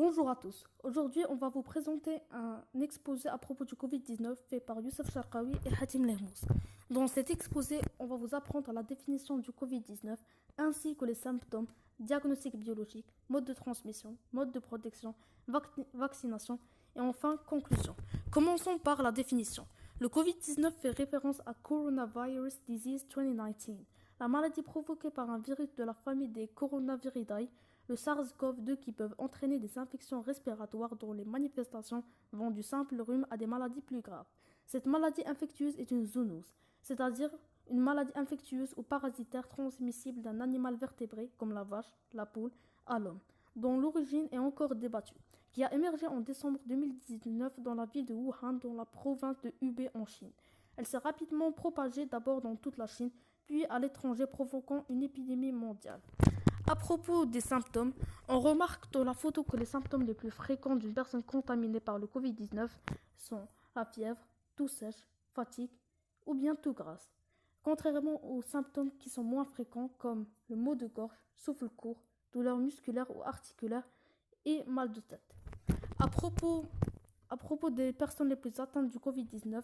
Bonjour à tous. Aujourd'hui, on va vous présenter un exposé à propos du Covid-19 fait par Youssef Charqaoui et Hatim Lehmous. Dans cet exposé, on va vous apprendre la définition du Covid-19 ainsi que les symptômes, diagnostic biologique, mode de transmission, mode de protection, vaccination et enfin conclusion. Commençons par la définition. Le Covid-19 fait référence à Coronavirus Disease 2019, la maladie provoquée par un virus de la famille des Coronaviridae, le SARS-CoV-2 qui peuvent entraîner des infections respiratoires dont les manifestations vont du simple rhume à des maladies plus graves. Cette maladie infectieuse est une zoonose, c'est-à-dire une maladie infectieuse ou parasitaire transmissible d'un animal vertébré comme la vache, la poule, à l'homme, dont l'origine est encore débattue, qui a émergé en décembre 2019 dans la ville de Wuhan dans la province de Hubei en Chine. Elle s'est rapidement propagée d'abord dans toute la Chine, puis à l'étranger provoquant une épidémie mondiale. À propos des symptômes, on remarque dans la photo que les symptômes les plus fréquents d'une personne contaminée par le Covid-19 sont la fièvre, toux sèche, fatigue ou bien toux grasse, contrairement aux symptômes qui sont moins fréquents comme le maux de gorge, souffle court, douleurs musculaires ou articulaires et mal de tête. À propos des personnes les plus atteintes du Covid-19,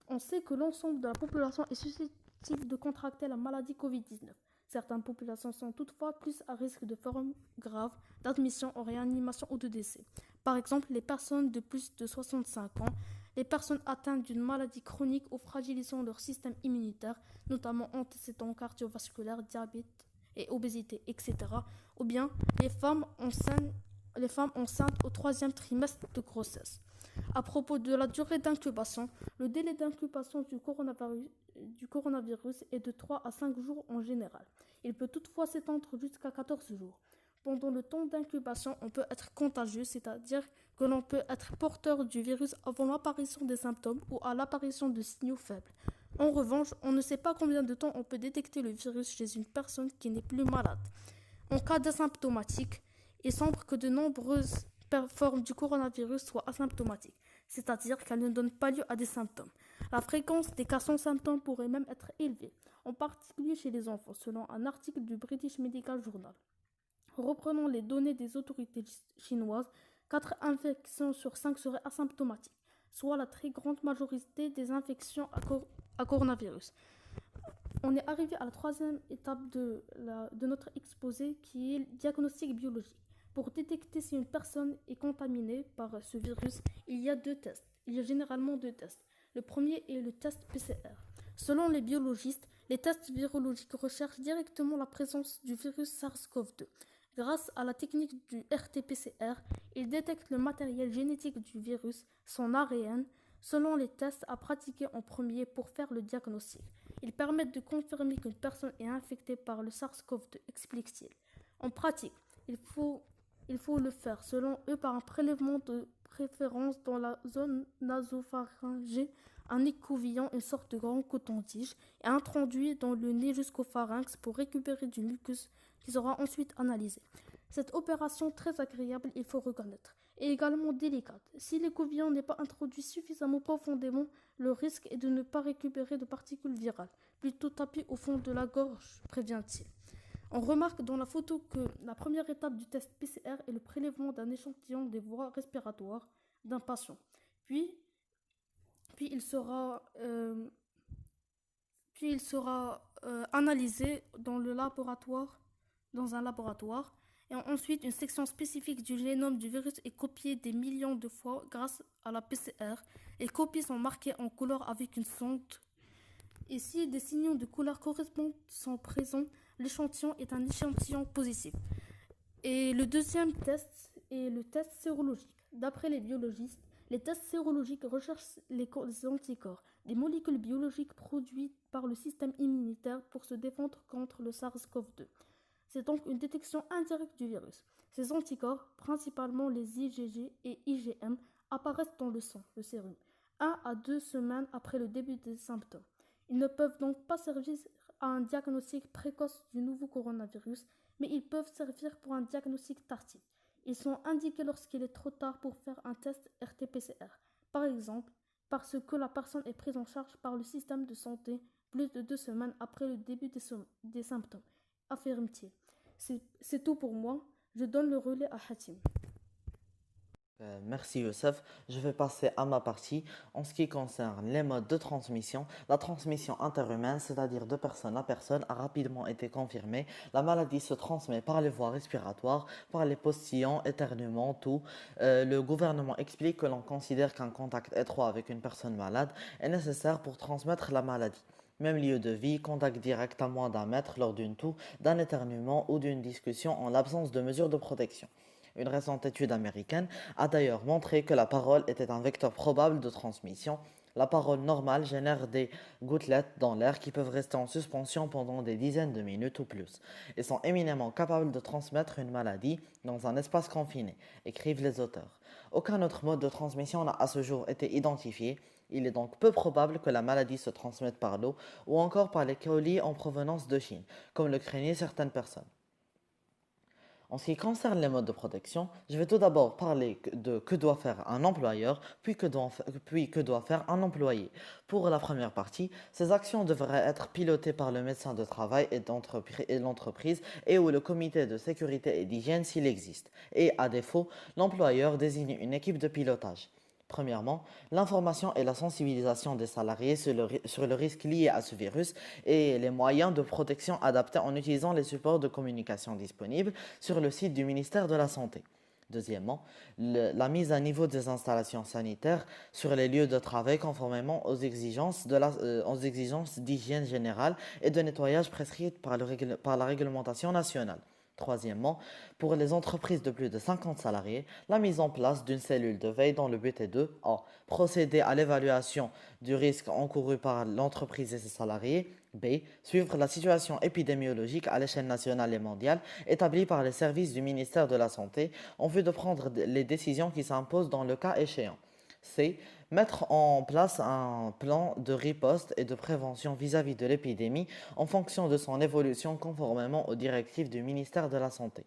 on sait que l'ensemble de la population est susceptible de contracter la maladie Covid-19. Certaines populations sont toutefois plus à risque de formes graves d'admission en réanimation ou de décès. Par exemple, les personnes de plus de 65 ans, les personnes atteintes d'une maladie chronique ou fragilisant leur système immunitaire, notamment antécédents cardiovasculaires, diabète et obésité, etc. Ou bien les femmes enceintes au troisième trimestre de grossesse. À propos de la durée d'incubation, le délai d'incubation du coronavirus est de 3 à 5 jours en général. Il peut toutefois s'étendre jusqu'à 14 jours. Pendant le temps d'incubation, on peut être contagieux, c'est-à-dire que l'on peut être porteur du virus avant l'apparition des symptômes ou à l'apparition de signaux faibles. En revanche, on ne sait pas combien de temps on peut détecter le virus chez une personne qui n'est plus malade. En cas d'asymptomatique, il semble que de nombreuses formes du coronavirus soient asymptomatiques, c'est-à-dire qu'elles ne donnent pas lieu à des symptômes. La fréquence des cas sans symptômes pourrait même être élevée, en particulier chez les enfants, selon un article du British Medical Journal. Reprenons les données des autorités chinoises, 4 infections sur 5 seraient asymptomatiques, soit la très grande majorité des infections à coronavirus. On est arrivé à la troisième étape de notre exposé qui est le diagnostic biologique. Pour détecter si une personne est contaminée par ce virus, il y a généralement deux tests. Le premier est le test PCR. Selon les biologistes, les tests virologiques recherchent directement la présence du virus SARS-CoV-2. Grâce à la technique du RT-PCR, ils détectent le matériel génétique du virus, son ARN, selon les tests à pratiquer en premier pour faire le diagnostic. Ils permettent de confirmer qu'une personne est infectée par le SARS-CoV-2, explique-t-il. En pratique, il faut le faire, selon eux, par un prélèvement de préférence dans la zone nasopharyngée, un écouvillon, une sorte de grand coton-tige, et introduit dans le nez jusqu'au pharynx pour récupérer du mucus qui sera ensuite analysé. Cette opération très agréable, il faut reconnaître, est également délicate. Si l'écouvillon n'est pas introduit suffisamment profondément, le risque est de ne pas récupérer de particules virales, plutôt tapées au fond de la gorge, prévient-il. On remarque dans la photo que la première étape du test PCR est le prélèvement d'un échantillon des voies respiratoires d'un patient. Puis il sera analysé dans un laboratoire. Et ensuite, une section spécifique du génome du virus est copiée des millions de fois grâce à la PCR. Les copies sont marquées en couleur avec une sonde. Et si des signaux de couleur correspondants sont présents, l'échantillon est un échantillon positif. Et le deuxième test est le test sérologique. D'après les biologistes, les tests sérologiques recherchent les anticorps, des molécules biologiques produites par le système immunitaire pour se défendre contre le SARS-CoV-2. C'est donc une détection indirecte du virus. Ces anticorps, principalement les IgG et IgM, apparaissent dans le sang, le sérum, 1 à 2 semaines après le début des symptômes. Ils ne peuvent donc pas servir à un diagnostic précoce du nouveau coronavirus, mais ils peuvent servir pour un diagnostic tardif. Ils sont indiqués lorsqu'il est trop tard pour faire un test RT-PCR, par exemple parce que la personne est prise en charge par le système de santé plus de 2 semaines après le début des symptômes, affirme-t-il. C'est tout pour moi. Je donne le relais à Hatim. Merci Youssef. Je vais passer à ma partie. En ce qui concerne les modes de transmission, la transmission interhumaine, c'est-à-dire de personne à personne, a rapidement été confirmée. La maladie se transmet par les voies respiratoires, par les postillons, éternuements, tout. Le gouvernement explique que l'on considère qu'un contact étroit avec une personne malade est nécessaire pour transmettre la maladie. Même lieu de vie, contact direct à moins d'un mètre lors d'une toux, d'un éternuement ou d'une discussion en l'absence de mesures de protection. Une récente étude américaine a d'ailleurs montré que la parole était un vecteur probable de transmission. La parole normale génère des gouttelettes dans l'air qui peuvent rester en suspension pendant des dizaines de minutes ou plus et sont éminemment capables de transmettre une maladie dans un espace confiné, écrivent les auteurs. Aucun autre mode de transmission n'a à ce jour été identifié. Il est donc peu probable que la maladie se transmette par l'eau ou encore par les colis en provenance de Chine, comme le craignaient certaines personnes. En ce qui concerne les modes de protection, je vais tout d'abord parler de que doit faire un employeur, puis que doit faire un employé. Pour la première partie, ces actions devraient être pilotées par le médecin de travail et l'entreprise et ou le comité de sécurité et d'hygiène s'il existe. Et à défaut, l'employeur désigne une équipe de pilotage. Premièrement, l'information et la sensibilisation des salariés sur le risque lié à ce virus et les moyens de protection adaptés en utilisant les supports de communication disponibles sur le site du ministère de la Santé. Deuxièmement, la mise à niveau des installations sanitaires sur les lieux de travail conformément aux exigences d'hygiène générale et de nettoyage prescrites par la réglementation nationale. Troisièmement, pour les entreprises de plus de 50 salariés, la mise en place d'une cellule de veille dont le but est de A. Procéder à l'évaluation du risque encouru par l'entreprise et ses salariés. B. Suivre la situation épidémiologique à l'échelle nationale et mondiale établie par les services du ministère de la Santé en vue de prendre les décisions qui s'imposent dans le cas échéant. C. Mettre en place un plan de riposte et de prévention vis-à-vis de l'épidémie en fonction de son évolution conformément aux directives du ministère de la Santé.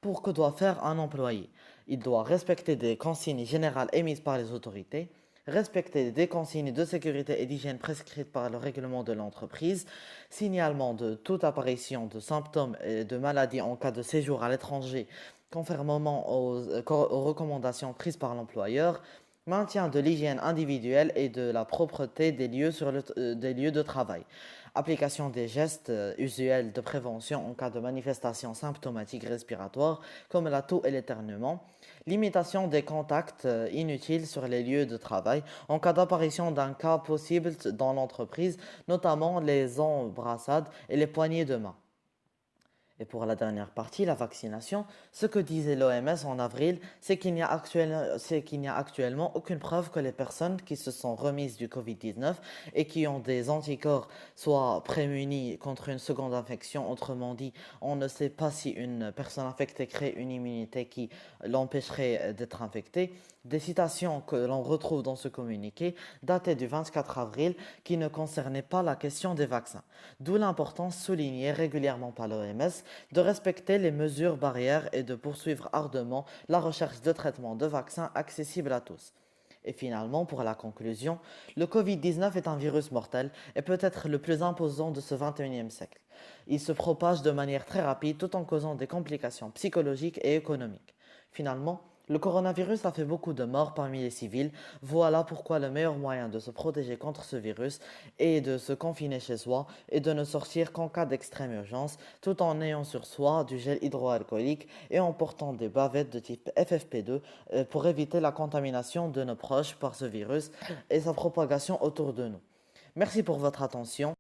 Pour que doit faire un employé? Il doit respecter des consignes générales émises par les autorités, respecter des consignes de sécurité et d'hygiène prescrites par le règlement de l'entreprise, signalement de toute apparition de symptômes et de maladies en cas de séjour à l'étranger, conformément aux recommandations prises par l'employeur, maintien de l'hygiène individuelle et de la propreté des lieux de travail, application des gestes usuels de prévention en cas de manifestations symptomatiques respiratoires comme la toux et l'éternuement, limitation des contacts inutiles sur les lieux de travail en cas d'apparition d'un cas possible dans l'entreprise, notamment les embrassades et les poignées de main. Et pour la dernière partie, la vaccination, ce que disait l'OMS en avril, c'est qu'il n'y a actuellement aucune preuve que les personnes qui se sont remises du Covid-19 et qui ont des anticorps soient prémunies contre une seconde infection. Autrement dit, on ne sait pas si une personne infectée crée une immunité qui l'empêcherait d'être infectée. Des citations que l'on retrouve dans ce communiqué dataient du 24 avril qui ne concernaient pas la question des vaccins. D'où l'importance soulignée régulièrement par l'OMS de respecter les mesures barrières et de poursuivre ardemment la recherche de traitements de vaccins accessibles à tous. Et finalement, pour la conclusion, le Covid-19 est un virus mortel et peut-être le plus imposant de ce 21e siècle. Il se propage de manière très rapide tout en causant des complications psychologiques et économiques. Finalement, le coronavirus a fait beaucoup de morts parmi les civils. Voilà pourquoi le meilleur moyen de se protéger contre ce virus est de se confiner chez soi et de ne sortir qu'en cas d'extrême urgence, tout en ayant sur soi du gel hydroalcoolique et en portant des bavettes de type FFP2 pour éviter la contamination de nos proches par ce virus et sa propagation autour de nous. Merci pour votre attention.